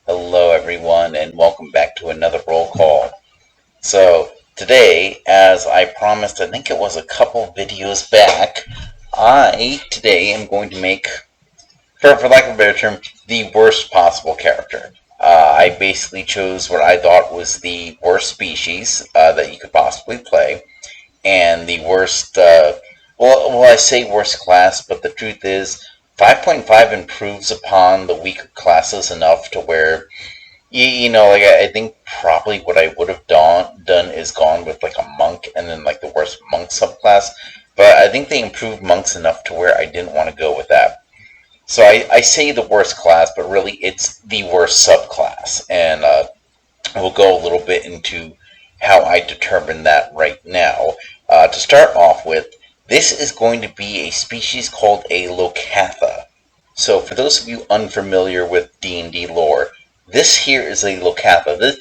Hello, everyone, and welcome back to another roll call. So, today, as I promised, I think it was a couple videos back, I today am going to make, for lack of a better term, the worst possible character. I basically chose what I thought was the worst species that you could possibly play, and the worst, I say worst class, but the truth is, 5.5 improves upon the weaker classes enough to where I think probably what I would have done is gone with like a monk and then like the worst monk subclass. But I think they improved monks enough to where I didn't want to go with that. So I say the worst class, but really it's the worst subclass. And we'll go a little bit into how I determine that right now. To start off with, this is going to be a species called a Locatha. So for those of you unfamiliar with D&D lore, this here is a Locatha.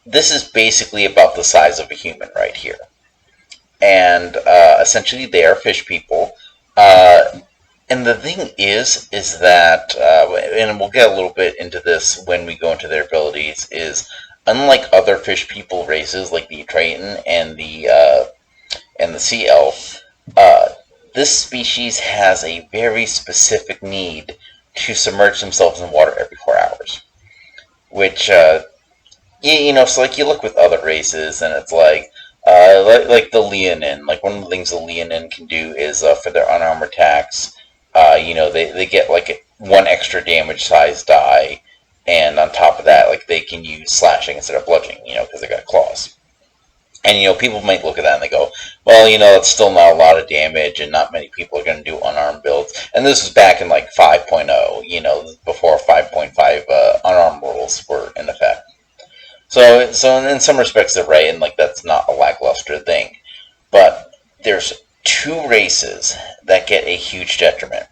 This is basically about the size of a human right here. And essentially they are fish people. And the thing is that, and we'll get a little bit into this when we go into their abilities, is unlike other fish people races like the Triton and the Sea Elf, this species has a very specific need to submerge themselves in water every 4 hours. Which, so like you look with other races, and it's like the Leonin. Like one of the things the Leonin can do is for their unarmed attacks, they get like one extra damage size die, and on top of that, like they can use slashing instead of bludgeoning, because they got claws. And, people might look at that and they go, well, it's still not a lot of damage and not many people are going to do unarmed builds. And this was back in like 5.0, before 5.5 unarmed rules were in effect. So in some respects they're right, and like that's not a lackluster thing. But there's two races that get a huge detriment.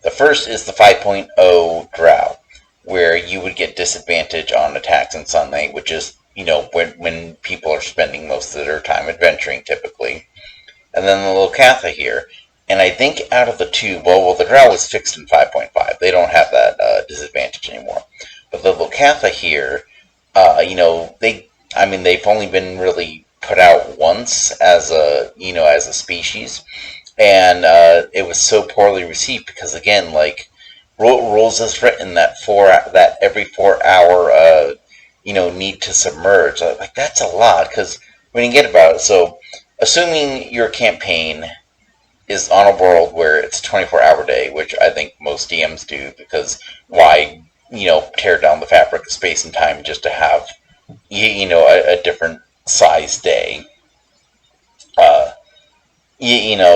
The first is the 5.0 Drow, where you would get disadvantage on attacks in sunlight, which is when people are spending most of their time adventuring, typically. And then the Locatha here. And I think out of the two, well, the Drow is fixed in 5.5. They don't have that disadvantage anymore. But the Locatha here, they've only been really put out once as a species. And it was so poorly received because, again, like, rules is written that every 4 hour need to submerge. Like, that's a lot, because when you get about it, so assuming your campaign is on a world where it's a 24-hour day, which I think most DMs do, because why, tear down the fabric of space and time just to have, a different size day.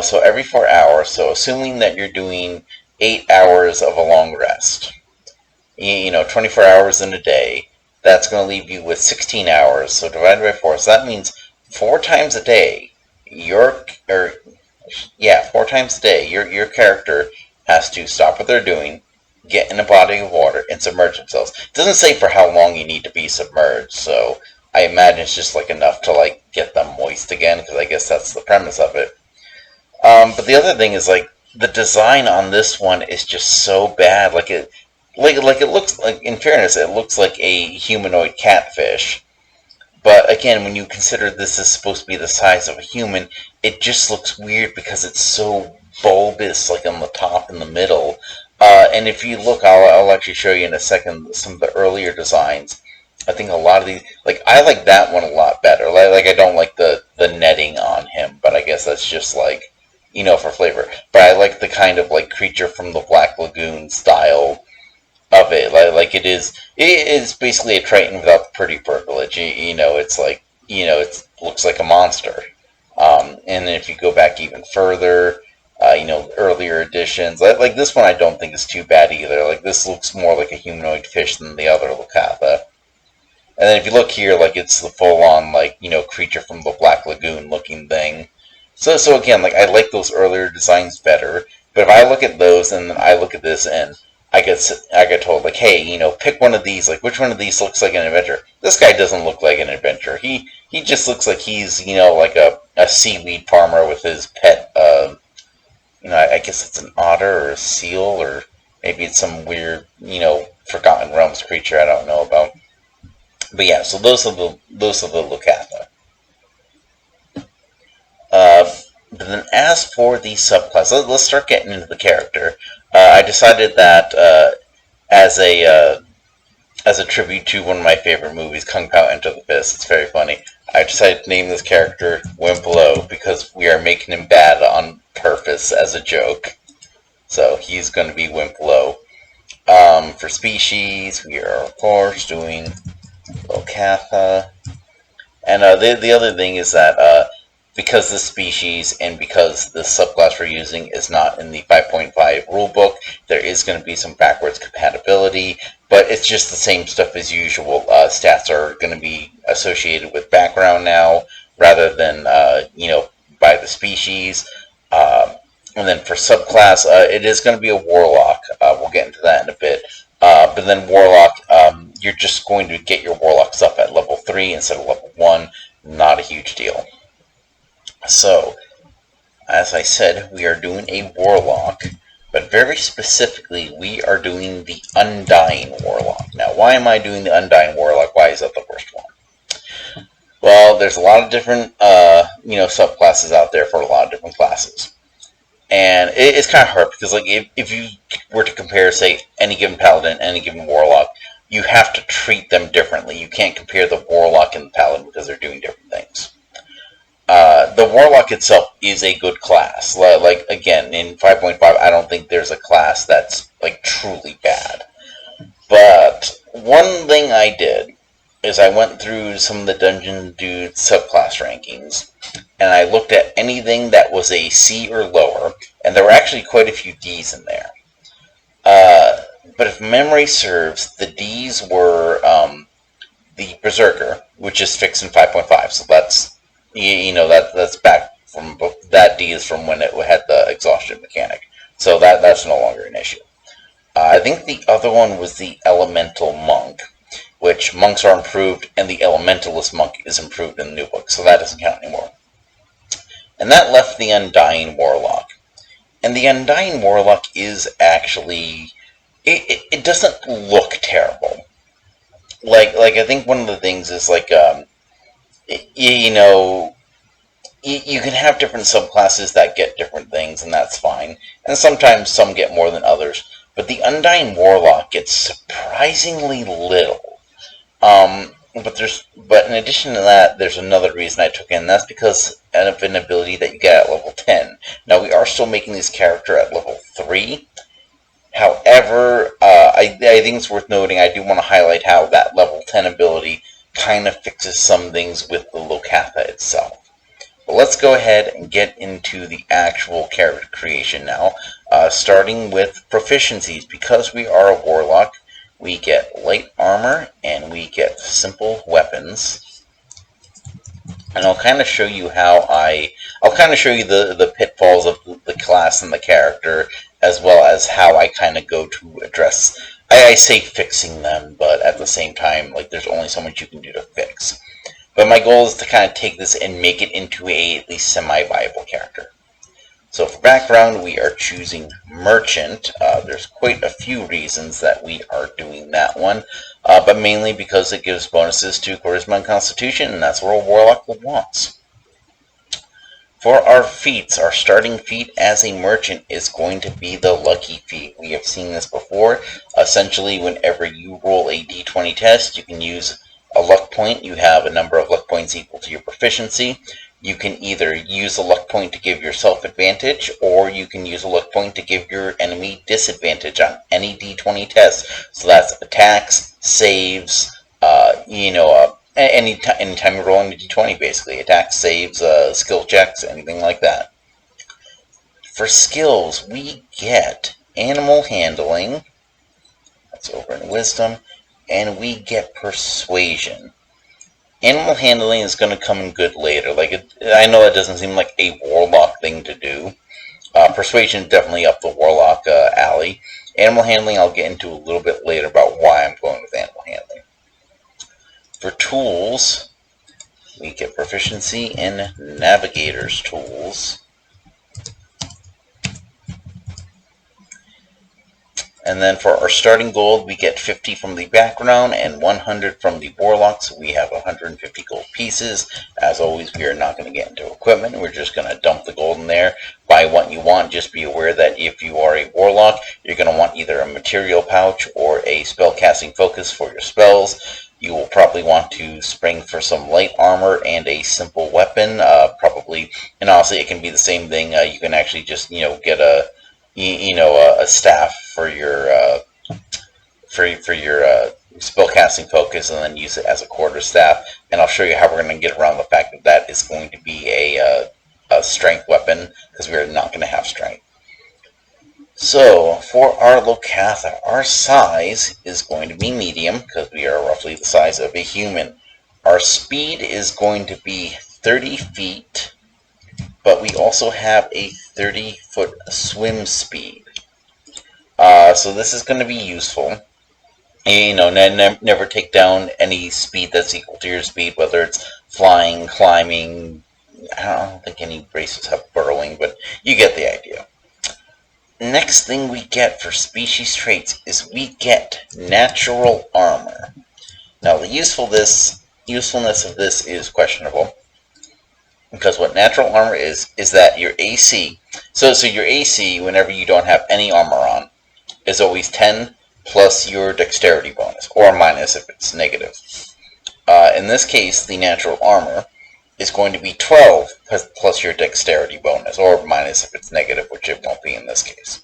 So every 4 hours, so assuming that you're doing 8 hours of a long rest, 24 hours in a day, that's going to leave you with 16 hours, so divided by 4. So that means 4 times a day, your character has to stop what they're doing, get in a body of water, and submerge themselves. It doesn't say for how long you need to be submerged, so I imagine it's just like enough to like get them moist again, because I guess that's the premise of it. But the other thing is, like, the design on this one is just so bad. Like it looks like, in fairness, it looks like a humanoid catfish. But again, when you consider this is supposed to be the size of a human, it just looks weird because it's so bulbous, like on the top and the middle. And if you look, I'll actually show you in a second some of the earlier designs. I think a lot of these, like, I like that one a lot better. Like I don't like the netting on him, but I guess that's just like, for flavor. But I like the kind of like creature from the Black Lagoon style of it. Like it is basically a Triton without the pretty privilege. It's like, it looks like a monster. And then if you go back even further, earlier editions, like this one I don't think is too bad either. Like this looks more like a humanoid fish than the other Locatha. And then if you look here, like it's the full-on, like, creature from the Black Lagoon looking thing. So again, like, I like those earlier designs better. But if I look at those and then I look at this and I get told, like, hey, pick one of these. Like, which one of these looks like an adventure? This guy doesn't look like an adventure. He just looks like he's, like a seaweed farmer with his pet, I guess it's an otter or a seal, or maybe it's some weird, Forgotten Realms creature I don't know about. But yeah, so those are the Lukatha. But then as for the subclass, let's start getting into the character. I decided that as a tribute to one of my favorite movies, Kung Pao Enter the Fist. It's very funny. I decided to name this character Wimp because we are making him bad on purpose as a joke. So he's going to be Wimp For species, we are of course doing Lukatha. And the other thing is that because this species and because the subclass we're using is not in the 5.5 rulebook, there is going to be some backwards compatibility, but it's just the same stuff as usual. Stats are going to be associated with background now, rather than by the species. And then for subclass, it is going to be a Warlock. We'll get into that in a bit. But then Warlock, you're just going to get your Warlocks up at level 3 instead of level 1. Not a huge deal. So, as I said, we are doing a Warlock, but very specifically, we are doing the Undying Warlock. Now, why am I doing the Undying Warlock? Why is that the first one? Well, there's a lot of different, subclasses out there for a lot of different classes. And it's kind of hard because, like, if you were to compare, say, any given Paladin, any given Warlock, you have to treat them differently. You can't compare the Warlock and the Paladin because they're doing different things. The Warlock itself is a good class. Like, again, in 5.5, I don't think there's a class that's, like, truly bad. But one thing I did is I went through some of the Dungeon Dude subclass rankings, and I looked at anything that was a C or lower, and there were actually quite a few Ds in there. But if memory serves, the Ds were the Berserker, which is fixed in 5.5, so that's that's back from that D is from when it had the exhaustion mechanic, so that's no longer an issue. I think the other one was the Elemental Monk, which monks are improved, and the Elementalist Monk is improved in the new book, so that doesn't count anymore. And that left the Undying Warlock. And the Undying Warlock is actually... It doesn't look terrible. Like I think one of the things is, like, you can have different subclasses that get different things, and that's fine. And sometimes some get more than others. But the Undying Warlock gets surprisingly little. But in addition to that, there's another reason I took in. That's because of an ability that you get at level 10. Now, we are still making this character at level 3. However, I think it's worth noting, I do want to highlight how that level 10 ability kind of fixes some things with the Lukatha itself. But let's go ahead and get into the actual character creation now, starting with proficiencies. Because we are a Warlock, we get light armor, and we get simple weapons. And I'll kind of show you I'll kind of show you the pitfalls of the class and the character, as well as how I kind of go to address, I say fixing them, but at the same time, like, there's only so much you can do to fix. But my goal is to kind of take this and make it into a at least semi-viable character. So for background, we are choosing Merchant. There's quite a few reasons that we are doing that one, but mainly because it gives bonuses to Charisma and Constitution, and that's what a Warlock wants. For our feats, our starting feat as a Merchant is going to be the Lucky feat. We have seen this before. Essentially, whenever you roll a d20 test, you can use a luck point. You have a number of luck points equal to your proficiency. You can either use a luck point to give yourself advantage, or you can use a luck point to give your enemy disadvantage on any d20 test. So that's attacks, saves, anytime you're rolling a d20, basically. Attacks, saves, skill checks, anything like that. For skills, we get Animal Handling, that's over in Wisdom, and we get Persuasion. Animal Handling is going to come in good later. I know that doesn't seem like a Warlock thing to do. Persuasion is definitely up the Warlock alley. Animal Handling I'll get into a little bit later about why I'm going with Animal Handling. For tools, we get proficiency in Navigator's Tools. And then for our starting gold, we get 50 from the background and 100 from the Warlock, so we have 150 gold pieces. As always, we are not going to get into equipment. We're just going to dump the gold in there. Buy what you want. Just be aware that if you are a Warlock, you're going to want either a material pouch or a spellcasting focus for your spells. You will probably want to spring for some light armor and a simple weapon, probably. And honestly, it can be the same thing. You can actually just, get a staff for your spellcasting focus, and then use it as a quarterstaff. And I'll show you how we're going to get around the fact that that is going to be a strength weapon, because we are not going to have strength. So for our Locatha, our size is going to be medium, because we are roughly the size of a human. Our speed is going to be 30 feet, but we also have a 30-foot swim speed. So this is going to be useful. Never take down any speed that's equal to your speed, whether it's flying, climbing. I don't think any races have burrowing, but you get the idea. Next thing we get for species traits is we get natural armor. Now the usefulness of this is questionable, because what natural armor is that your AC, so your AC, whenever you don't have any armor on, is always 10 plus your dexterity bonus, or minus if it's negative. In this case, the natural armor is going to be 12 plus your dexterity bonus, or minus if it's negative, which it won't be in this case.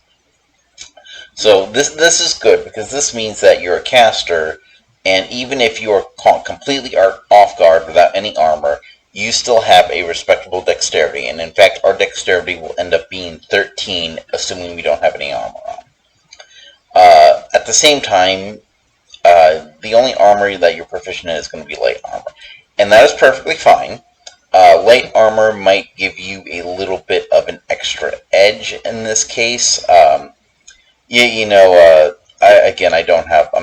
So this is good, because this means that you're a caster, and even if you are caught completely off guard without any armor, you still have a respectable dexterity. And in fact, our dexterity will end up being 13, assuming we don't have any armor on. At the same time, the only armor that you're proficient in is going to be light armor. And that is perfectly fine. Light armor might give you a little bit of an extra edge in this case. I'm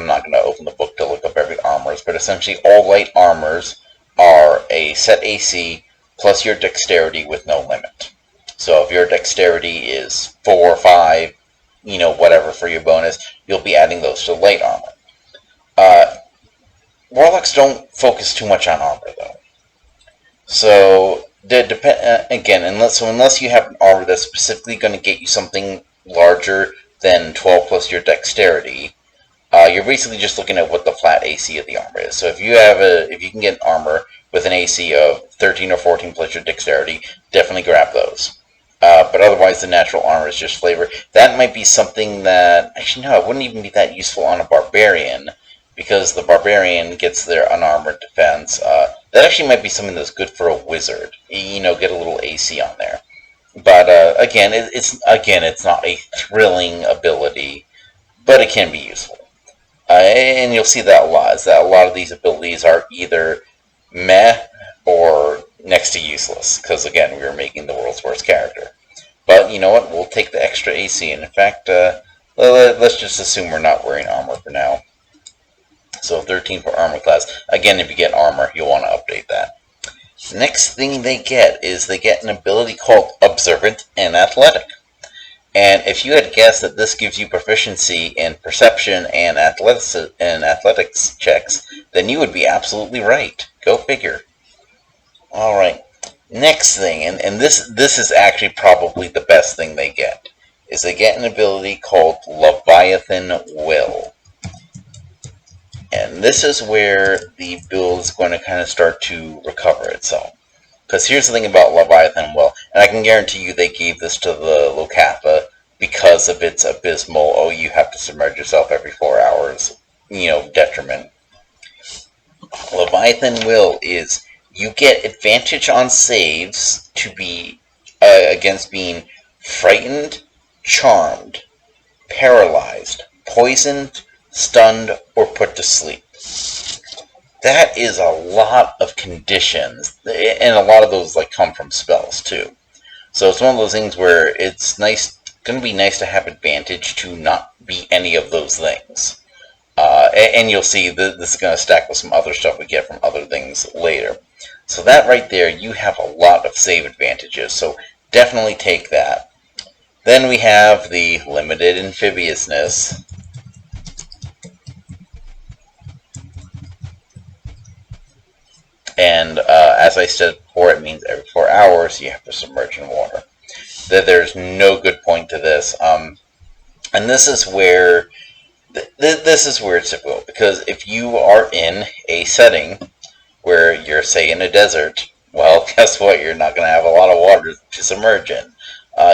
not going to open the book to look up every armors, but essentially all light armors are a set AC plus your dexterity with no limit. So if your dexterity is 4 or 5, whatever for your bonus, you'll be adding those to light armor. Warlocks don't focus too much on armor, though. So, unless you have an armor that's specifically going to get you something larger than 12 plus your dexterity, you're basically just looking at what the flat AC of the armor is. So if you can get an armor with an AC of 13 or 14 plus your dexterity, definitely grab those. But otherwise, the natural armor is just flavor. That might be something that, actually no, it wouldn't even be that useful on a barbarian, because the barbarian gets their unarmored defense. That actually might be something that's good for a wizard. Get a little AC on there. But again, it's not a thrilling ability, but it can be useful. And you'll see that a lot. Is that a lot of these abilities are either meh or next to useless, because again, we are making the world's worst character. But you know what? We'll take the extra AC, and in fact, let's just assume we're not wearing armor for now. So 13 for armor class. Again, if you get armor, you'll want to update that. Next thing they get is they get an ability called Observant and Athletic. And if you had guessed that this gives you proficiency in perception and athletics checks, then you would be absolutely right. Go figure. Alright, next thing, and this is actually probably the best thing they get, is they get an ability called Leviathan Will. And this is where the build is going to kind of start to recover itself. Because here's the thing about Leviathan Will, and I can guarantee you they gave this to the Locatha because of its abysmal, oh, you have to submerge yourself every 4 hours, detriment. Leviathan Will is, you get advantage on saves to be against being frightened, charmed, paralyzed, poisoned, stunned, or put to sleep. That is a lot of conditions, and a lot of those come from spells too. So it's one of those things where it's going to be nice to have advantage to not be any of those things. And you'll see that this is going to stack with some other stuff we get from other things later. So that right there, you have a lot of save advantages, so definitely take that. Then we have the Limited Ambitiousness, and as I said before, it means every 4 hours you have to submerge in water. There's no good point to this, and this is where it's difficult, because if you are in a setting where you're, say, in a desert, well, guess what? You're not going to have a lot of water to submerge in.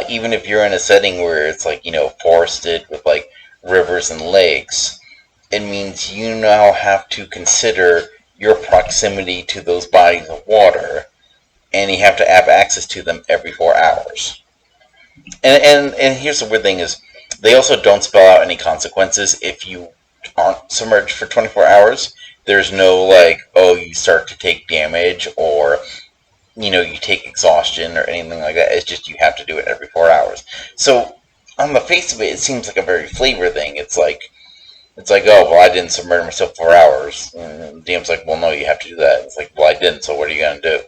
Even if you're in a setting where it's like, forested with like rivers and lakes, it means you now have to consider your proximity to those bodies of water, and you have to have access to them every 4 hours. And here's the weird thing is, they also don't spell out any consequences if you aren't submerged for 24 hours. There's no like, oh, you start to take damage, or you take exhaustion or anything like that. It's just you have to do it every 4 hours. So on the face of it, it seems like a very flavor thing. It's like, oh, well, I didn't submerge myself for 4 hours. And the DM's like, well, no, you have to do that. It's like, well, I didn't, so what are you going to do?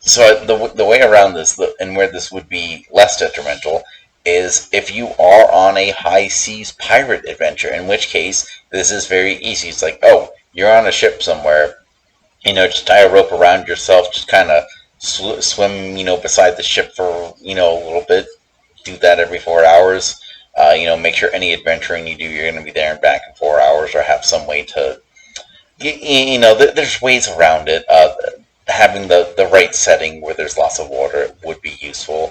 So the way around this, and where this would be less detrimental, is if you are on a high seas pirate adventure, in which case this is very easy. It's like, oh, you're on a ship somewhere, just tie a rope around yourself, just kind of swim, beside the ship for, a little bit. Do that every 4 hours. Make sure any adventuring you do, you're going to be there and back in 4 hours, or have some way to, there's ways around it. Having the right setting where there's lots of water would be useful.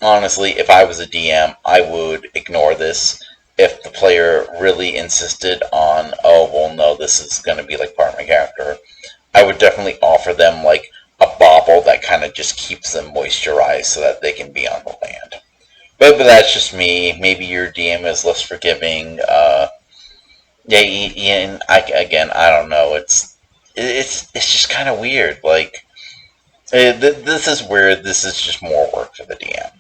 Honestly, if I was a DM, I would ignore this. If the player really insisted on, oh, well, no, this is going to be like part of my character, I would definitely offer them like a bauble that kind of just keeps them moisturized so that they can be on the land. But that's just me. Maybe your DM is less forgiving. Ian, I don't know. It's just kind of weird. Like, this is where this is just more work for the DM.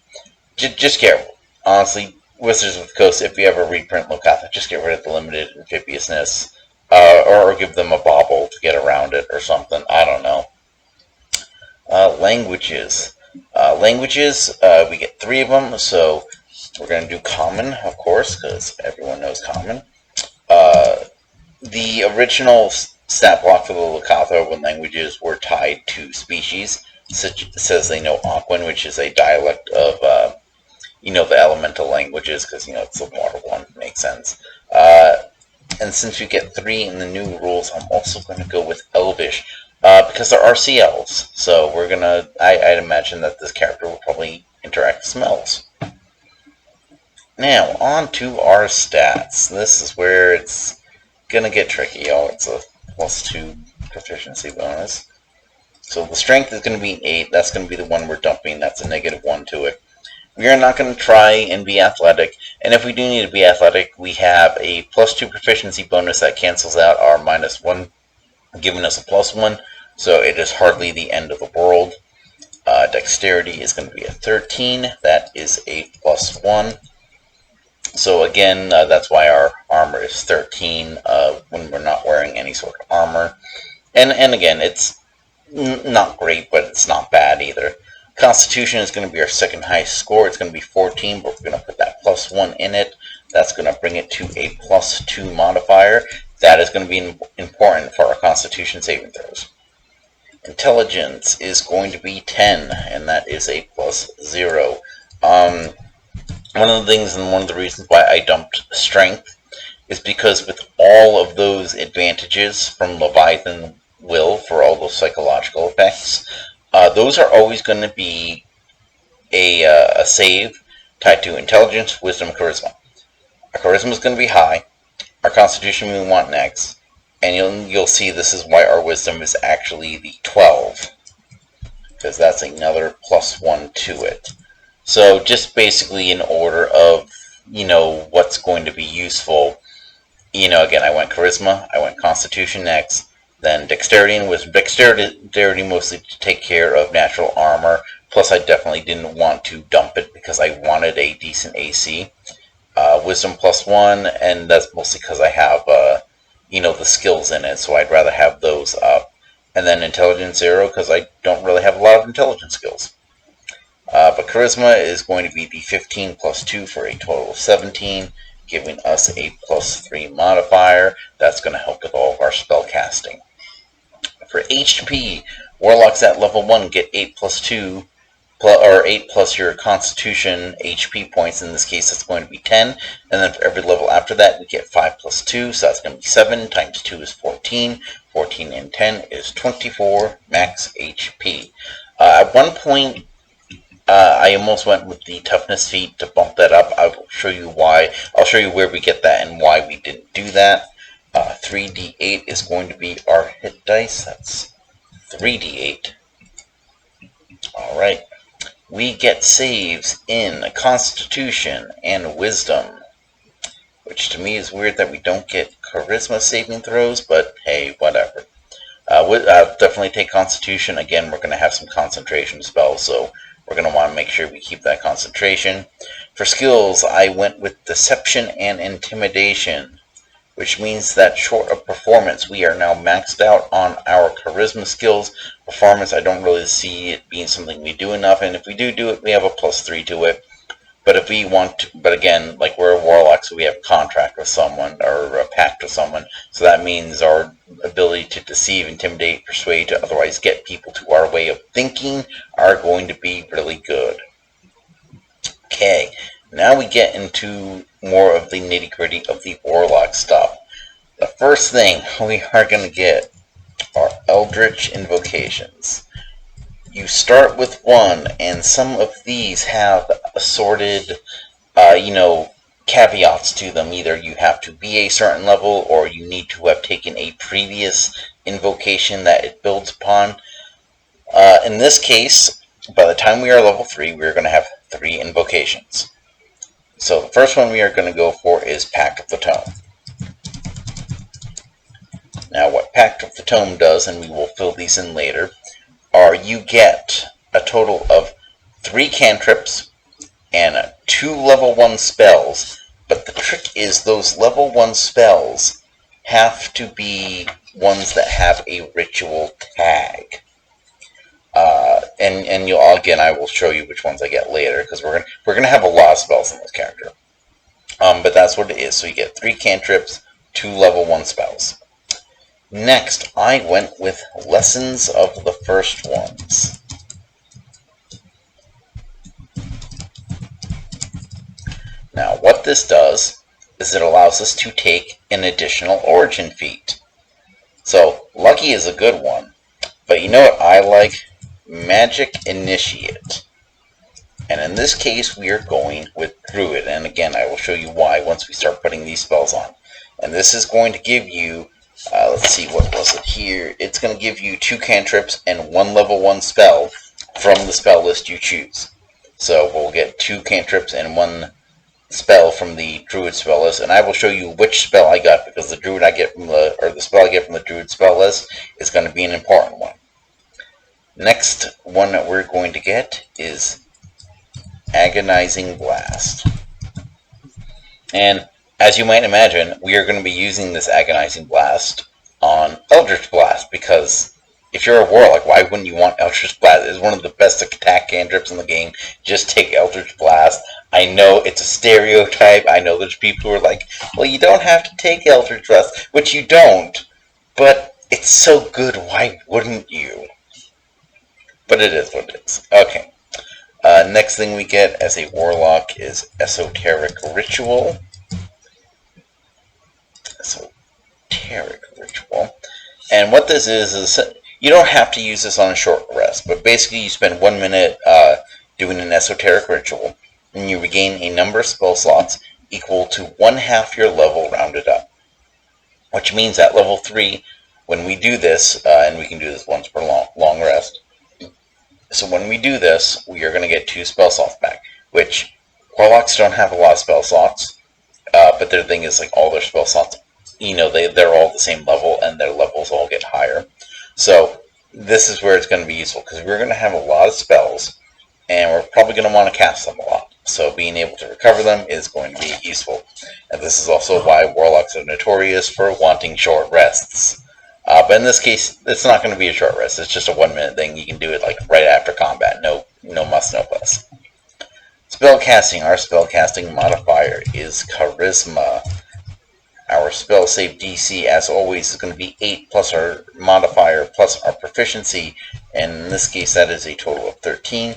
Just careful. Honestly, Wizards of the Coast, if you ever reprint Locatha, just get rid of the limited ambitiousness, or give them a bauble to get around it or something. I don't know. Languages. We get 3 of them, so we're going to do common, of course, because everyone knows common. The original stat block for the Locatha when languages were tied to species says they know Aquan, which is a dialect of, the elemental languages, because, it's the water one. Makes sense. And since we get 3 in the new rules, I'm also going to go with Elvish, because there are sea elves. So we're going to, I'd imagine that this character will probably interact with smells. Now, on to our stats. This is where it's going to get tricky, y'all. It's a +2 proficiency bonus. So the strength is going to be 8. That's going to be the one we're dumping. That's a -1 to it. We are not going to try and be athletic. And if we do need to be athletic, we have a +2 proficiency bonus that cancels out our -1, giving us a +1. So it is hardly the end of the world. Dexterity is going to be a 13. That is a +1. So again, that's why our armor is 13 when we're not wearing any sort of armor. And again, it's not great, but it's not bad either. Constitution is going to be our second highest score. It's going to be 14, but we're going to put that +1 in it. That's going to bring it to a +2 modifier. That is going to be important for our Constitution saving throws. Intelligence is going to be 10, and that is a +0. One of the things and one of the reasons why I dumped Strength is because with all of those advantages from Leviathan Will for all those psychological effects, those are always going to be a save tied to Intelligence, Wisdom, and Charisma. Our Charisma is going to be high. Our Constitution we want next. And you'll see this is why our Wisdom is actually the 12. Because that's another +1 to it. So just basically in order of, what's going to be useful. Again, I went Charisma, I went Constitution next, then Dexterity and Wisdom. Dexterity mostly to take care of natural armor, plus I definitely didn't want to dump it because I wanted a decent AC. Wisdom +1, and that's mostly because I have, the skills in it, so I'd rather have those up. And then Intelligence 0, because I don't really have a lot of intelligence skills. But Charisma is going to be the 15 +2 for a total of 17. giving us a +3 modifier. That's going to help with all of our spell casting. For HP, Warlocks at level 1 get 8 plus 2, or 8 plus your Constitution HP points. In this case, it's going to be 10. And then for every level after that, we get 5 plus 2, so that's going to be 7. Times 2 is 14. 14 and 10 is 24 max HP. At one point, I almost went with the toughness feat to bump that up. I will show you why. I'll show you where we get that and why we didn't do that. 3d8 is going to be our hit dice. That's 3d8. Alright. We get saves in Constitution and Wisdom, which to me is weird that we don't get Charisma saving throws, but hey, whatever. Definitely take Constitution. Again, we're going to have some concentration spells, so we're going to want to make sure we keep that concentration. For skills, I went with Deception and Intimidation, which means that short of performance, we are now maxed out on our charisma skills. Performance, I don't really see it being something we do enough, and if we do it, we have a +3 to it. But if we want to, but again, like we're a warlock, so we have a contract with someone, or a pact with someone, so that means our ability to deceive, intimidate, persuade, to otherwise get people to our way of thinking are going to be really good. Okay. Now we get into more of the nitty-gritty of the Warlock stuff. The first thing we are going to get are Eldritch Invocations. You start with one, and some of these have assorted, caveats to them. Either you have to be a certain level, or you need to have taken a previous invocation that it builds upon. In this case, by the time we are level 3, we are going to have 3 invocations. So the first one we are going to go for is Pact of the Tome. Now what Pact of the Tome does, and we will fill these in later, are you get a total of 3 cantrips and 2 level 1 spells, but the trick is those level 1 spells have to be ones that have a ritual tag. And you'll, again, I will show you which ones I get later, because we're gonna have a lot of spells in this character. But that's what it is. So you get 3 cantrips, 2 level 1 spells. Next, I went with Lessons of the First Ones. Now, what this does is it allows us to take an additional origin feat. So, Lucky is a good one, but you know what I like? Magic Initiate. And in this case, we are going with Druid. And again, I will show you why once we start putting these spells on. And this is going to give you, let's see, what was it here? It's going to give you 2 cantrips and 1 level 1 spell from the spell list you choose. So we'll get 2 cantrips and 1 spell from the Druid spell list. And I will show you which spell I got, because the Druid I get from the spell I get from the Druid spell list is going to be an important one. Next one that we're going to get is Agonizing Blast. And as you might imagine, we are going to be using this Agonizing Blast on Eldritch Blast, because if you're a Warlock, why wouldn't you want Eldritch Blast? It's one of the best attack cantrips in the game. Just take Eldritch Blast. I know it's a stereotype. I know there's people who are like, well, you don't have to take Eldritch Blast, which you don't, but it's so good, why wouldn't you? But it is what it is. Okay. Next thing we get as a Warlock is Esoteric Ritual. Esoteric Ritual. And what this is you don't have to use this on a short rest, but basically you spend 1 minute doing an Esoteric Ritual, and you regain a number of spell slots equal to 1/2 your level rounded up. Which means at level 3, when we do this, and we can do this once per long rest, so when we do this, we are going to get 2 spell slots back, which Warlocks don't have a lot of spell slots, but their thing is, like, all their spell slots, they're all the same level, and their levels all get higher. So this is where it's going to be useful, because we're going to have a lot of spells, and we're probably going to want to cast them a lot. So being able to recover them is going to be useful. And this is also why Warlocks are notorious for wanting short rests. But in this case, it's not going to be a short rest. It's just a 1 minute thing. You can do it like right after combat. No muss, no fuss. Spellcasting. Our spellcasting modifier is Charisma. Our spell save DC, as always, is going to be 8 plus our modifier plus our proficiency, and in this case that is a total of 13.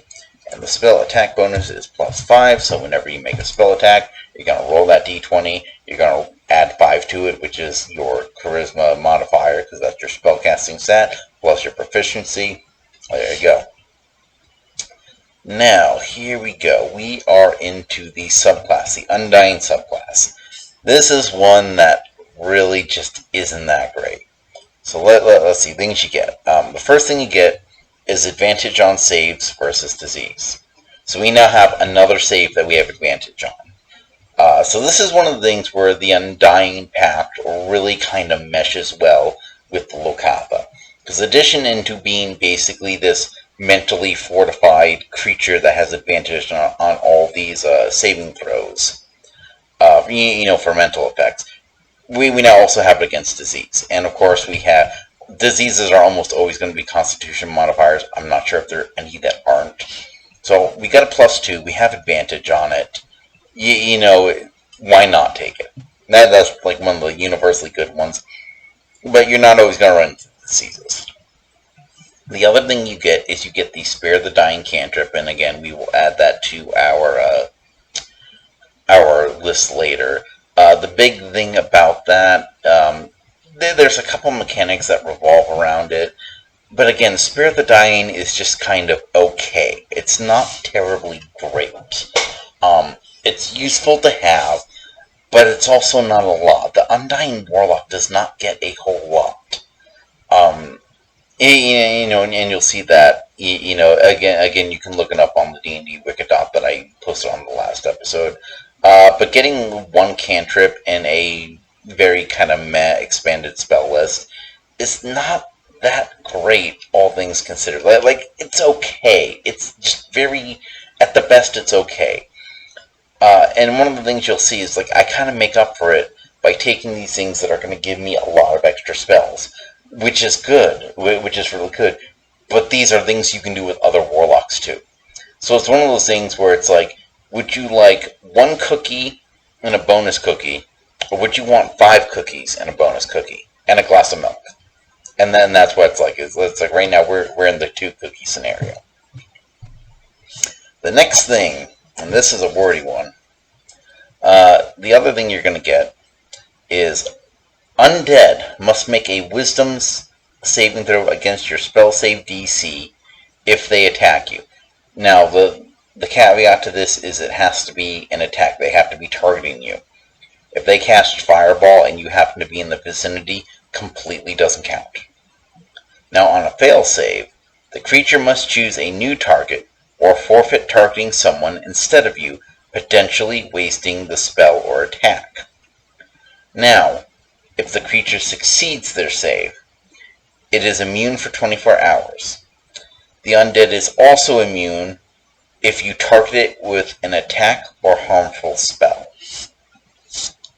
And the spell attack bonus is plus 5, so whenever you make a spell attack, you're going to roll that d20, you're going to add 5 to it, which is your charisma modifier, because that's your spellcasting stat, plus your proficiency. There you go. Now, here we go. We are into the subclass, the Undying subclass. This is one that really just isn't that great. So let's see, things you get. The first thing you get is advantage on saves versus disease. So we now have another save that we have advantage on. So this is one of the things where the Undying Pact really kind of meshes well with the Lokatha. Because in addition into being basically this mentally fortified creature that has advantage on all these saving throws, for mental effects, we now also have it against disease. And of course we have, diseases are almost always going to be constitution modifiers. I'm not sure if there are any that aren't. So we got a +2, we have advantage on it. Why not take it? That's like one of the universally good ones. But you're not always going to run into diseases. The other thing you get is you get the Spare the Dying cantrip, and again, we will add that to our list later. The big thing about that, there's a couple mechanics that revolve around it, but again, Spare the Dying is just kind of okay. It's not terribly great. It's useful to have, but it's also not a lot. The Undying Warlock does not get a whole lot. And you'll see that, again, you can look it up on the D&D Wikidot that I posted on the last episode. But getting one cantrip in a very kind of meh expanded spell list is not that great, all things considered. Like, it's okay. It's just very, at the best, it's okay. And one of the things you'll see is, like, I kind of make up for it by taking these things that are going to give me a lot of extra spells, which is good, which is really good. But these are things you can do with other warlocks, too. So it's one of those things where it's like, would you like one cookie and a bonus cookie, or would you want 5 cookies and a bonus cookie and a glass of milk? And then that's what it's like. It's like right now we're in the 2 cookie scenario. The next thing, and this is a wordy one, the other thing you're going to get is undead must make a wisdom saving throw against your spell save DC if they attack you. Now, the caveat to this is it has to be an attack. They have to be targeting you. If they cast Fireball and you happen to be in the vicinity, completely doesn't count. Now, on a fail save, the creature must choose a new target or forfeit targeting someone instead of you, potentially wasting the spell or attack. Now, if the creature succeeds their save, it is immune for 24 hours. The undead is also immune if you target it with an attack or harmful spell.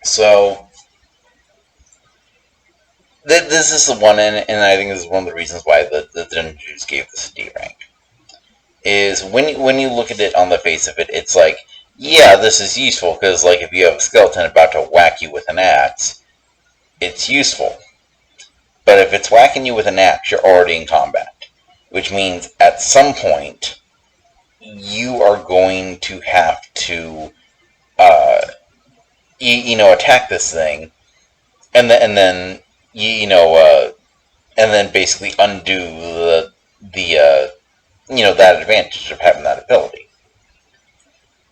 So, this is the one, and I think this is one of the reasons why the Dungeons gave this a D rank, is when you look at it on the face of it, it's like, yeah, this is useful, because like if you have a skeleton about to whack you with an axe, it's useful. But if it's whacking you with an axe, you're already in combat, which means at some point you are going to have to attack this thing, and then basically undo that advantage of having that ability.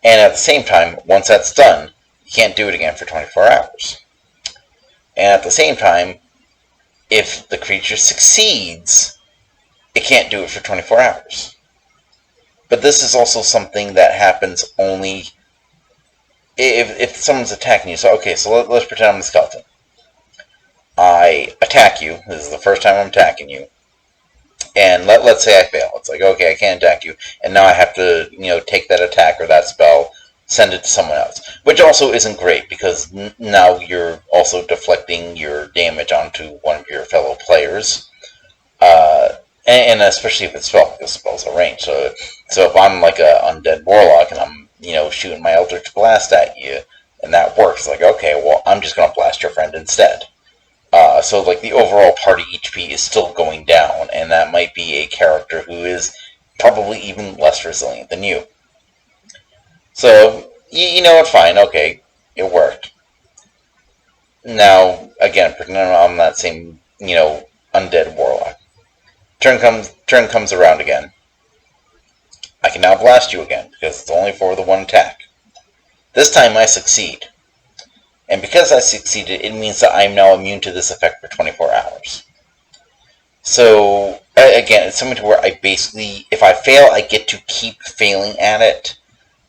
And at the same time, once that's done, you can't do it again for 24 hours. And at the same time, if the creature succeeds, it can't do it for 24 hours. But this is also something that happens only if someone's attacking you. So, okay, so let's pretend I'm the skeleton. I attack you. This is the first time I'm attacking you. And let's say I fail. It's like, okay, I can't attack you. And now I have to, take that attack or that spell, send it to someone else. Which also isn't great, because now you're also deflecting your damage onto one of your fellow players. And especially if it's spell, because spells are ranged. So if I'm like an undead warlock and I'm shooting my Eldritch Blast at you, and that works. Like, okay, well, I'm just going to blast your friend instead. So, like, the overall party HP is still going down, and that might be a character who is probably even less resilient than you. So, you know what, fine, okay, it worked. Now, again, pretending I'm that same, undead warlock. Turn comes around again. I can now blast you again, because it's only for the one attack. This time I succeed. And because I succeeded, it means that I am now immune to this effect for 24 hours. So, again, it's something to where I basically, if I fail, I get to keep failing at it.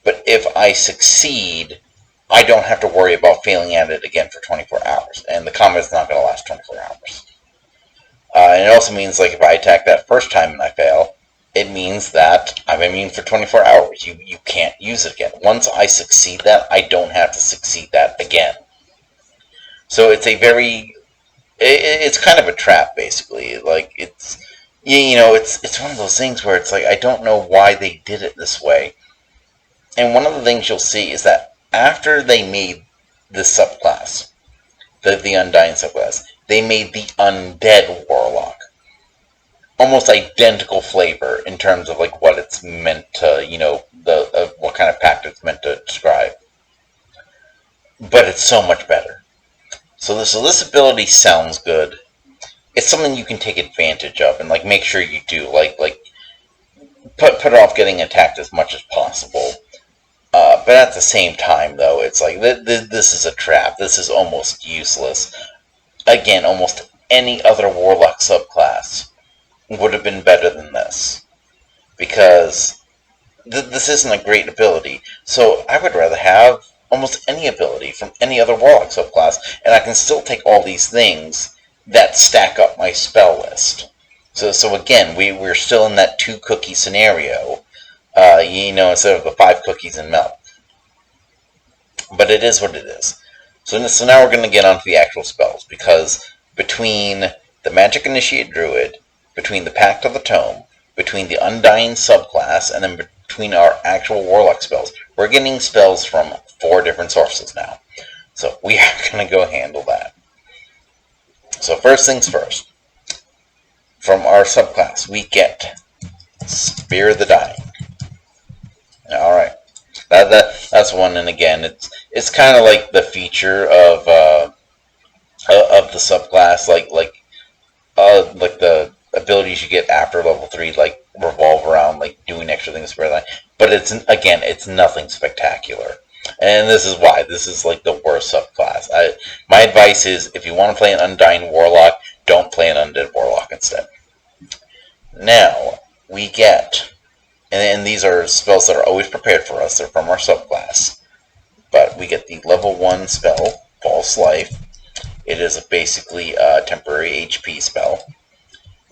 But if I succeed, I don't have to worry about failing at it again for 24 hours. And the combat's not going to last 24 hours. And it also means, like, if I attack that first time and I fail, it means that I'm immune for 24 hours. You can't use it again. Once I succeed that, I don't have to succeed that again. So it's it's kind of a trap, basically. Like, it's one of those things where it's like, I don't know why they did it this way. And one of the things you'll see is that after they made this subclass, the Undying subclass, they made the Undead Warlock. Almost identical flavor in terms of, like, what it's meant to, what kind of pact it's meant to describe. But it's so much better. So this ability sounds good. It's something you can take advantage of and, like, make sure you do. Like put off getting attacked as much as possible. But at the same time, though, it's like, this is a trap. This is almost useless. Again, almost any other Warlock subclass would have been better than this. Because this isn't a great ability. So I would rather have almost any ability from any other Warlock subclass, and I can still take all these things that stack up my spell list. So again, we're still in that 2-cookie scenario, instead of the 5 cookies and milk. But it is what it is. So now we're going to get onto the actual spells, because between the Magic Initiate Druid, between the Pact of the Tome, between the Undying subclass, and then between our actual Warlock spells, we're getting spells from 4 different sources now. So we are going to go handle that. So first things first. From our subclass, we get Spear the Dying. Alright. That's one, and again, it's kind of like the feature of the subclass, like the abilities you get after level 3, like, revolve around, like, doing extra things for that. But it's nothing spectacular. And this is why. This is, like, the worst subclass. My advice is, if you want to play an Undying Warlock, don't play an Undead Warlock instead. Now, we get, and these are spells that are always prepared for us. They're from our subclass. But we get the level 1 spell, False Life. It is basically a temporary HP spell.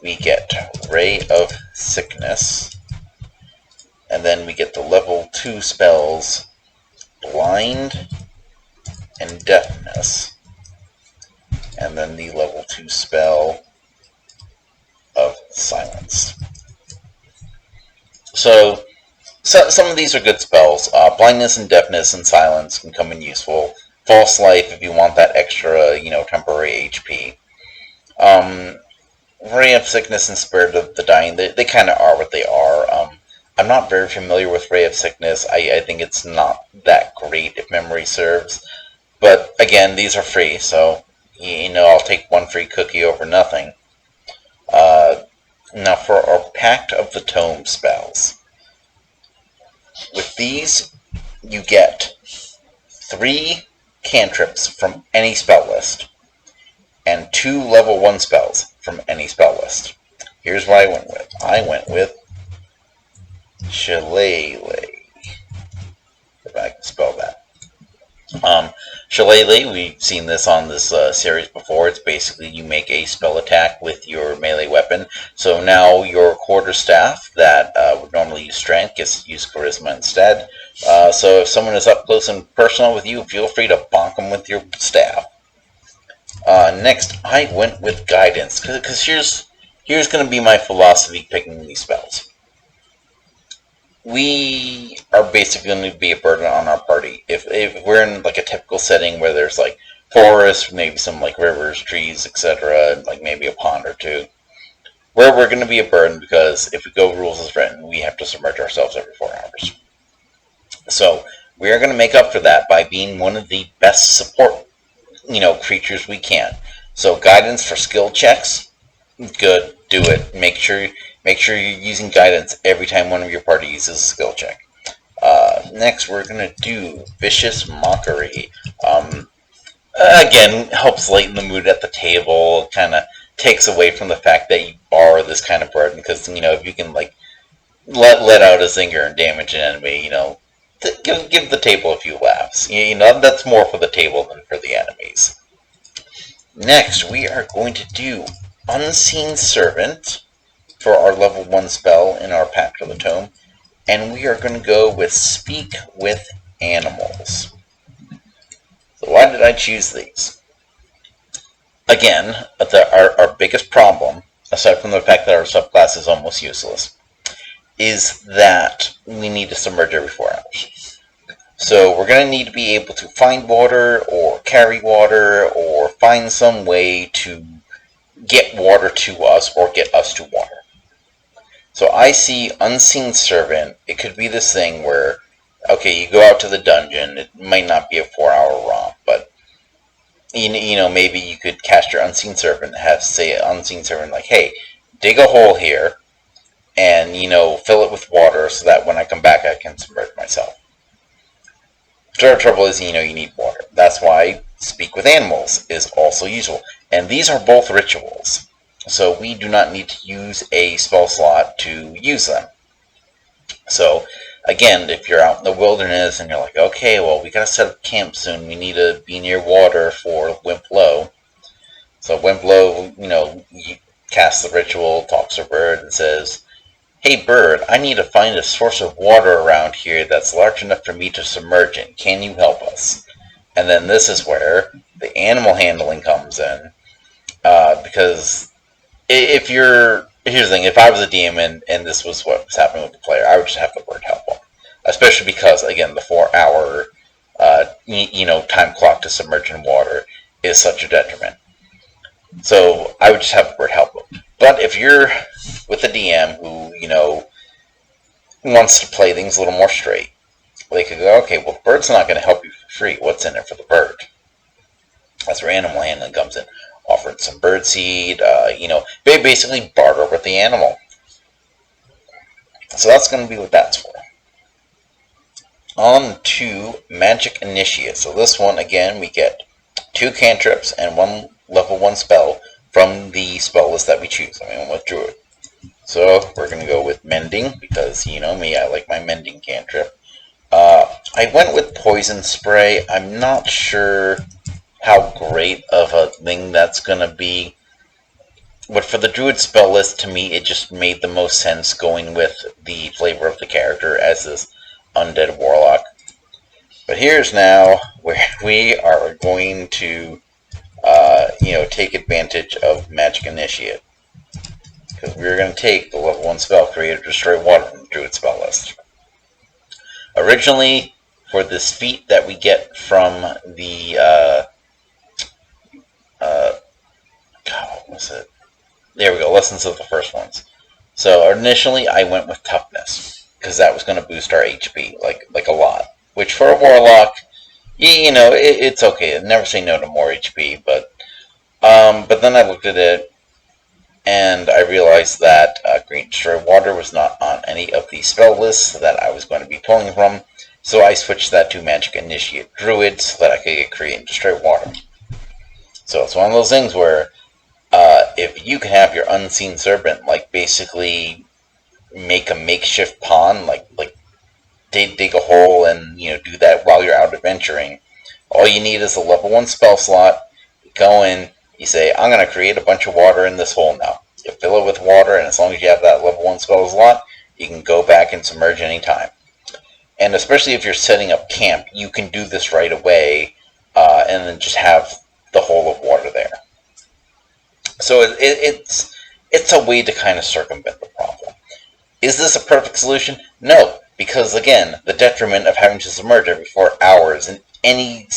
We get Ray of Sickness. And then we get the level 2 spells, Blind and Deafness. And then the level 2 spell of Silence. So some of these are good spells. Blindness and Deafness and Silence can come in useful. False Life if you want that extra, temporary HP. Ray of Sickness and Spirit of the Dying, they kind of are what they are. I'm not very familiar with Ray of Sickness. I think it's not that great if memory serves. But again, these are free, so I'll take one free cookie over nothing. Now for our Pact of the Tome spells. With these, you get 3 cantrips from any spell list, and 2 level 1 spells from any spell list. Here's what I went with. I went with Shillelagh. If I can spell that. Shillelagh, we've seen this on this series before. It's basically you make a spell attack with your melee weapon. So now your quarterstaff that would normally use strength gets to use charisma instead. So if someone is up close and personal with you, feel free to bonk them with your staff. Next, I went with guidance, because here's going to be my philosophy picking these spells. we are basically going to be a burden on our party. If we're in like a typical setting where there's like forests, maybe some like rivers, trees, etc., like maybe a pond or two, where we're going to be a burden because if we go rules as written, we have to submerge ourselves every 4 hours. So we are going to make up for that by being one of the best support, creatures we can. So guidance for skill checks, good, do it. Make sure you're using guidance every time one of your party uses a skill check. Next, we're going to do Vicious Mockery. Again, helps lighten the mood at the table, kind of takes away from the fact that you are this kind of burden, because, if you can, like, let out a zinger and damage an enemy, give the table a few laughs. That's more for the table than for the enemies. Next, we are going to do Unseen Servant for our level 1 spell in our Pact of the Tome, and we are going to go with Speak with Animals. So why did I choose these? Again, our biggest problem, aside from the fact that our subclass is almost useless, is that we need to submerge every 4 hours. So we're going to need to be able to find water, or carry water, or find some way to get water to us, or get us to water. So I see Unseen Servant. It could be this thing where, okay, you go out to the dungeon. It might not be a 4-hour romp, but maybe you could cast your Unseen Servant, have say Unseen Servant like, hey, dig a hole here, and fill it with water so that when I come back I can submerge myself. The trouble is, you need water. That's why Speak with Animals is also useful, and these are both rituals. So we do not need to use a spell slot to use them. So, again, if you're out in the wilderness and you're like, okay, well, we gotta set up camp soon. We need to be near water for Wimp Low. So Wimp Low, you cast the ritual, talks to a bird, and says, hey, bird, I need to find a source of water around here that's large enough for me to submerge in. Can you help us? And then this is where the animal handling comes in, because here's the thing, if I was a DM and this was what was happening with the player, I would just have the bird help them. Especially because, again, the 4-hour, time clock to submerge in water is such a detriment. So I would just have the bird help them. But if you're with a DM who, wants to play things a little more straight, they could go, okay, well, the bird's not going to help you for free. What's in it for the bird? That's where animal handling comes in. Offering some bird seed, they basically barter with the animal. So that's going to be what that's for. On to Magic Initiate. So this one, again, we get 2 cantrips and 1 level 1 spell from the spell list that we choose. I mean, with Druid. So we're going to go with Mending, because, me, I like my Mending cantrip. I went with Poison Spray. I'm not sure how great of a thing that's going to be. But for the Druid spell list, to me, it just made the most sense going with the flavor of the character as this Undead Warlock. But here's now where we are going to, take advantage of Magic Initiate. Because we're going to take the level 1 spell, Create or Destroy Water, from the Druid spell list. Originally, for this feat that we get from the, what was it? There we go, Lessons of the First Ones. So initially, I went with Toughness, because that was going to boost our HP, like a lot. Which for a Warlock, it's okay. I'd never say no to more HP, but then I looked at it, and I realized that Create Destroy Water was not on any of the spell lists that I was going to be pulling from, so I switched that to Magic Initiate Druid so that I could get Create and Destroy Water. So it's one of those things where if you can have your Unseen Servant, basically make a makeshift pond, like dig a hole and do that while you're out adventuring. All you need is a level 1 spell slot. You go in, you say, I'm going to create a bunch of water in this hole now. You fill it with water, and as long as you have that level 1 spell slot, you can go back and submerge anytime. And especially if you're setting up camp, you can do this right away, and then just have the hole of water there. So it's a way to kind of circumvent the problem. Is this a perfect solution? No. because again, the detriment of having to submerge every 4 hours in any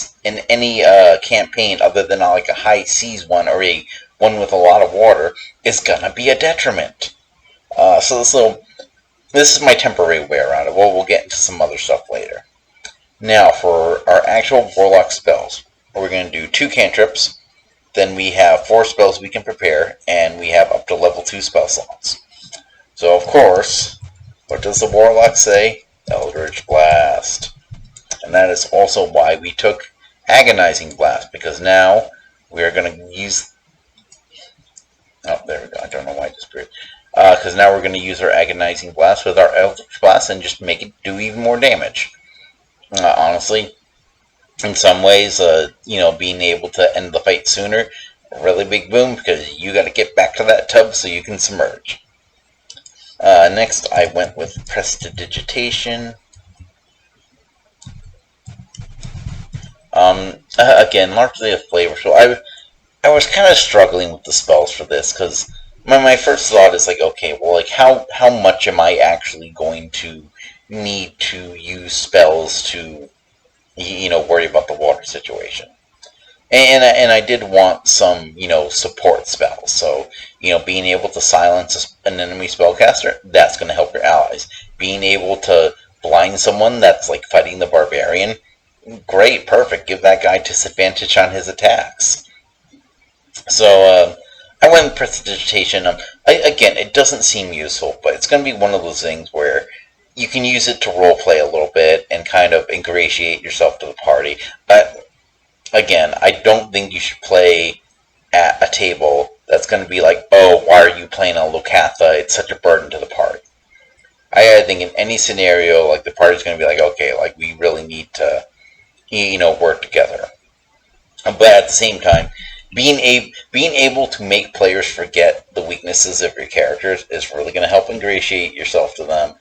campaign other than like a high seas one or a one with a lot of water is gonna be a detriment. So this is my temporary way around it. We'll get into some other stuff later. Now for our actual Warlock spells, we're going to do 2 cantrips. Then we have 4 spells we can prepare, and we have up to level 2 spell slots. So of course, what does the Warlock say? Eldritch Blast. And that is also why we took Agonizing Blast, because now we are going to use... Oh, there we go. I don't know why I disappeared. Because now we're going to use our Agonizing Blast with our Eldritch Blast and just make it do even more damage. Honestly, in some ways, being able to end the fight sooner, a really big boom, because you got to get back to that tub so you can submerge. Next, I went with Prestidigitation. Again, largely a flavor spell. I was kind of struggling with the spells for this, because my first thought is like, okay, well, like how much am I actually going to need to use spells to, worry about the water situation? And I did want some, support spells. So, being able to silence an enemy spellcaster, that's going to help your allies. Being able to blind someone that's like fighting the barbarian, great, perfect. Give that guy disadvantage on his attacks. So I went with Prestidigitation. Again, it doesn't seem useful, but it's going to be one of those things where you can use it to roleplay a little bit and kind of ingratiate yourself to the party. But again, I don't think you should play at a table that's going to be like, oh, why are you playing a Locatha? It's such a burden to the party. I think in any scenario, like the party's going to be like, okay, like we really need to, work together. But at the same time, being able to make players forget the weaknesses of your characters is really going to help ingratiate yourself to them.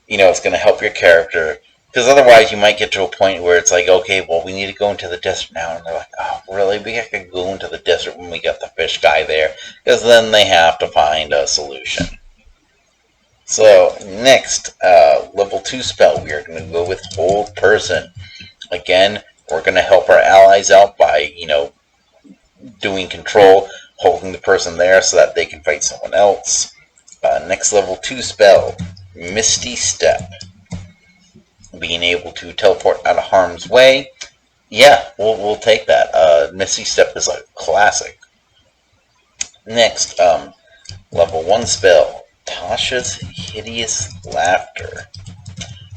It's going to help your character, because otherwise you might get to a point where it's like, okay, well, we need to go into the desert now, and they're like, oh, really? We have to go into the desert when we got the fish guy there, because then they have to find a solution. So next, level 2 spell, we are going to go with Hold Person. Again, we're going to help our allies out by, doing control, holding the person there so that they can fight someone else. Next level 2 spell, Misty Step. Being able to teleport out of harm's way. Yeah, we'll take that. Misty Step is a classic. Next, level 1 spell, Tasha's Hideous Laughter.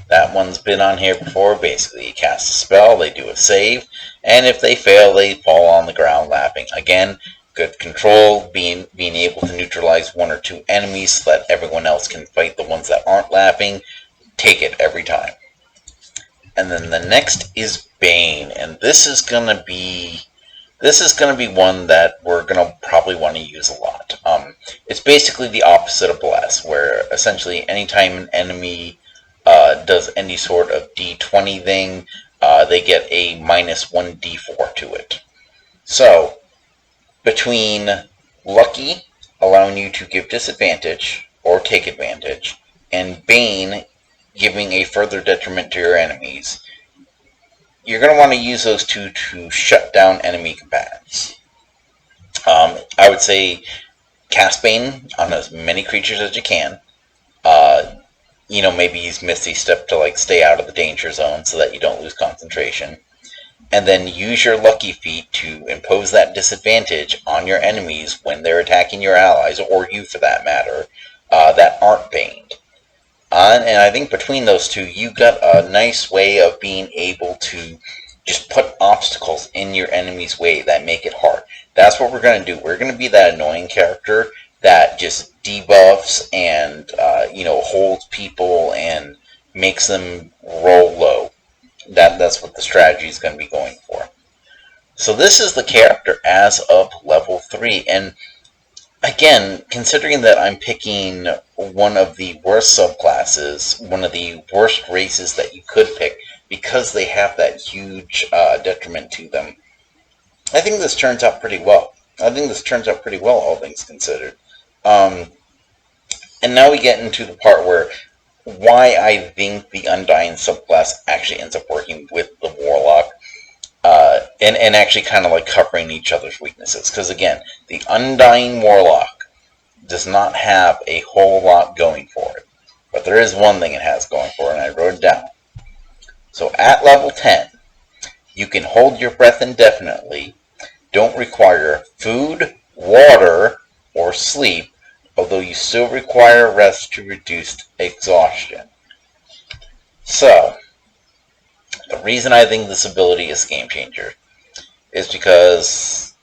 That one's been on here before. Basically, you cast a spell, they do a save, and if they fail, they fall on the ground laughing. Again, good control, being able to neutralize 1 or 2 enemies so that everyone else can fight the ones that aren't laughing. Take it every time. And then the next is Bane, and this is gonna be one that we're gonna probably want to use a lot. It's basically the opposite of Bless, where essentially anytime an enemy does any sort of D20 thing, they get a -1 D4 to it. So, between Lucky, allowing you to give disadvantage or take advantage, and Bane, giving a further detriment to your enemies, you're going to want to use those two to shut down enemy combatants. I would say cast Bane on as many creatures as you can. Maybe use Misty Step to stay out of the danger zone so that you don't lose concentration. And then use your Lucky Feat to impose that disadvantage on your enemies when they're attacking your allies, or you for that matter, that aren't baned. And I think between those two, you got a nice way of being able to just put obstacles in your enemy's way that make it hard. That's what we're going to do. We're going to be that annoying character that just debuffs and, holds people and makes them roll low. That's what the strategy is going to be going for. So this is the character as of level 3. And again, considering that I'm picking one of the worst subclasses, one of the worst races that you could pick, because they have that huge detriment to them, I think this turns out pretty well. All things considered. And now we get into the part where why I think the Undying subclass actually ends up working with the Warlock, and actually kind of like covering each other's weaknesses. Because again, the Undying Warlock does not have a whole lot going for it. But there is one thing it has going for it, and I wrote it down. So at level 10, you can hold your breath indefinitely, don't require food, water, or sleep, although you still require rest to reduce exhaustion. So, the reason I think this ability is a game changer is because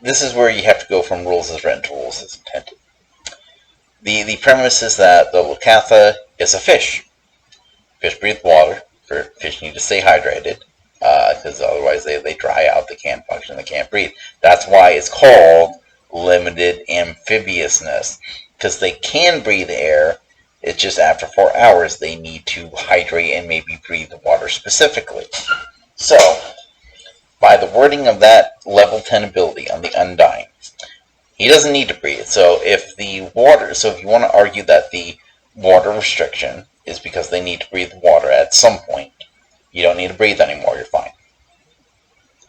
this is where you have to go from rules as written to rules as intended. The premise is that the Lukatha is a fish. Fish breathe water. Fish need to stay hydrated, because otherwise they dry out, they can't function, they can't breathe. That's why it's called Limited Ambitiousness, because they can breathe air, it's just after 4 hours they need to hydrate and maybe breathe the water specifically. So, by the wording of that level 10 ability on the Undying, he doesn't need to breathe. So if you want to argue that the water restriction is because they need to breathe water at some point, you don't need to breathe anymore, you're fine.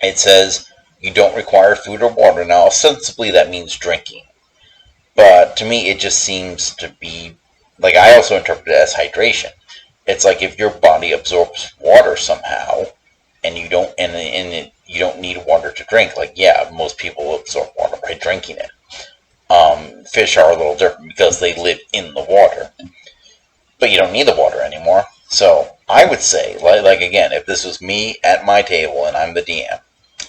It says you don't require food or water. Now, ostensibly that means drinking. But to me, it just seems to be, like, I also interpret it as hydration. It's like if your body absorbs water somehow, and you don't need water to drink. Like, yeah, most people absorb water by drinking it. Fish are a little different because they live in the water. But you don't need the water anymore. So I would say, like again, if this was me at my table and I'm the DM,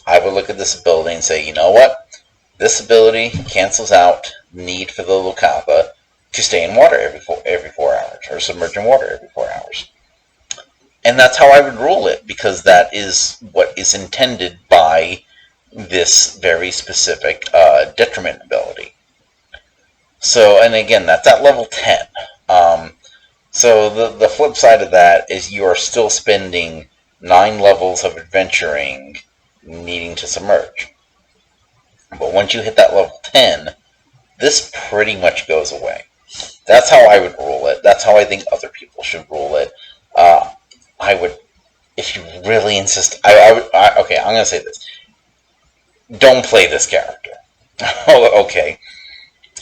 I would look at this ability and say, you know what? This ability cancels out the need for the Lukatha to stay in water every 4 hours, or submerge in water every 4 hours. And that's how I would rule it, because that is what is intended by this very specific detriment ability. So, and again, that's at level 10. So the flip side of that is you are still spending 9 levels of adventuring needing to submerge. But once you hit that level 10, this pretty much goes away. That's how I would rule it. That's how I think other people should rule it. I would, if you really insist, okay, I'm going to say this. Don't play this character. Okay.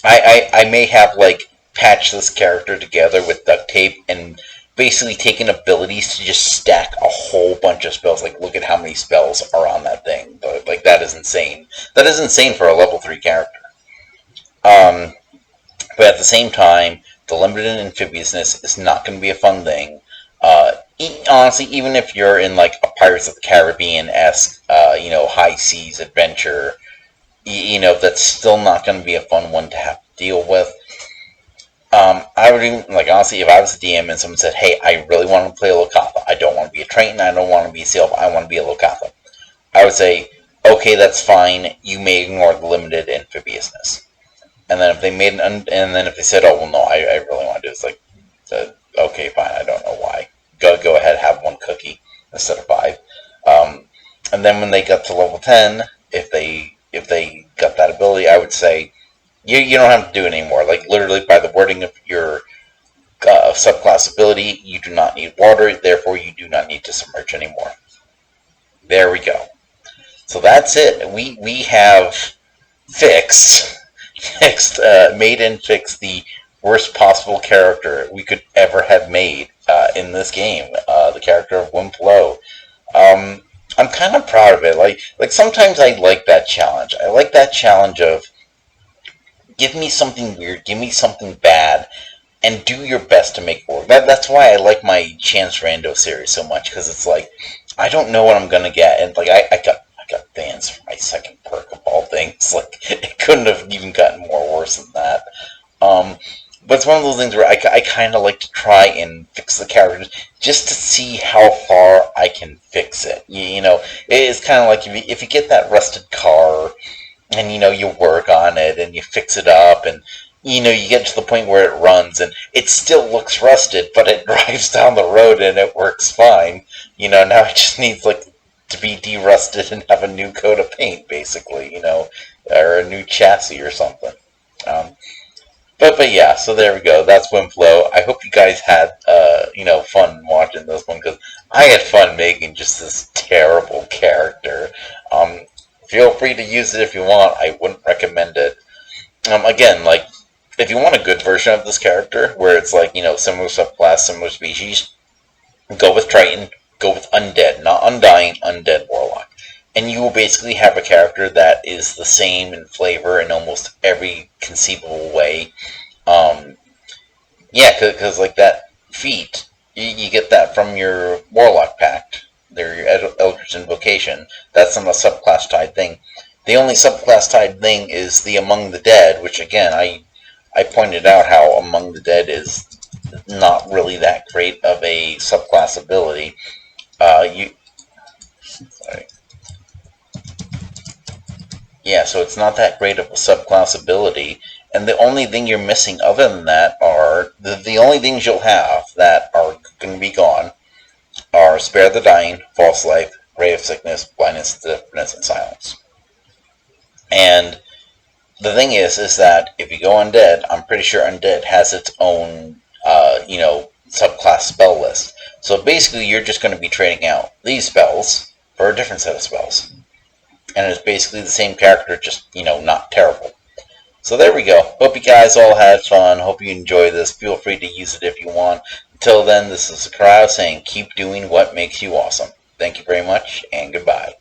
I may have, like, patched this character together with duct tape and basically taken abilities to just stack a whole bunch of spells. Like, look at how many spells are on that thing. But, like, that is insane. That is insane for a level 3 character. But at the same time, the limited amphibiousness is not going to be a fun thing. Honestly, even if you're in, like, a Pirates of the Caribbean-esque, high seas adventure, that's still not going to be a fun one to have to deal with. I would even, like, honestly, if I was a DM and someone said, hey, I really want to play a Lukatha, I don't want to be a Triton, I don't want to be a Seal, I want to be a Lukatha, I would say, okay, that's fine, you may ignore the limited amphibiousness. And then if they made and then if they said, oh, well, no, I really want to do this, like, okay, fine, I don't know why. Go ahead, have 1 cookie instead of 5. And then when they got to level 10, if they got that ability, I would say, you don't have to do it anymore. Like, literally, by the wording of your subclass ability, you do not need water, therefore you do not need to submerge anymore. There we go. So that's it. We have made and fixed the worst possible character we could ever have made in this game. The character of Wimp. I'm kind of proud of it. Like sometimes I like that challenge. I like that challenge of give me something weird, give me something bad, and do your best to make it work. That's why I like my Chance Rando series so much, because it's like I don't know what I'm gonna get, and like I got bans for my second perk of all things. Like, it couldn't have even gotten more worse than that. But it's one of those things where I kind of like to try and fix the characters just to see how far I can fix it. It's kind of like if you get that rusted car and, you work on it and you fix it up and, you get to the point where it runs and it still looks rusted, but it drives down the road and it works fine. Now it just needs, like, to be derusted and have a new coat of paint, basically, or a new chassis or something. But yeah, so there we go. That's Wimp. I hope you guys had fun watching this one, because I had fun making just this terrible character. Um, Feel free to use it if you want. I wouldn't recommend it. Again, like, if you want a good version of this character, where it's like, similar subclass, similar species, go with Triton, go with Undead, not Undying, Undead Warlock. And you will basically have a character that is the same in flavor in almost every conceivable way. Yeah, because like that feat, you get that from your Warlock Pact, your Eldritch Invocation. That's not a subclass tied thing. The only subclass tied thing is the Among the Dead, which again, I pointed out how Among the Dead is not really that great of a subclass ability. Sorry. Yeah, so it's not that great of a subclass ability, and the only thing you're missing other than that are the only things you'll have that are going to be gone are Spare the Dying, False Life, Ray of Sickness, Blindness, Deafness, and Silence. And the thing is that if you go Undead, I'm pretty sure Undead has its own, subclass spell list. So basically, you're just going to be trading out these spells for a different set of spells. And it's basically the same character, just, not terrible. So there we go. Hope you guys all had fun. Hope you enjoy this. Feel free to use it if you want. Until then, this is the crowd saying keep doing what makes you awesome. Thank you very much, and goodbye.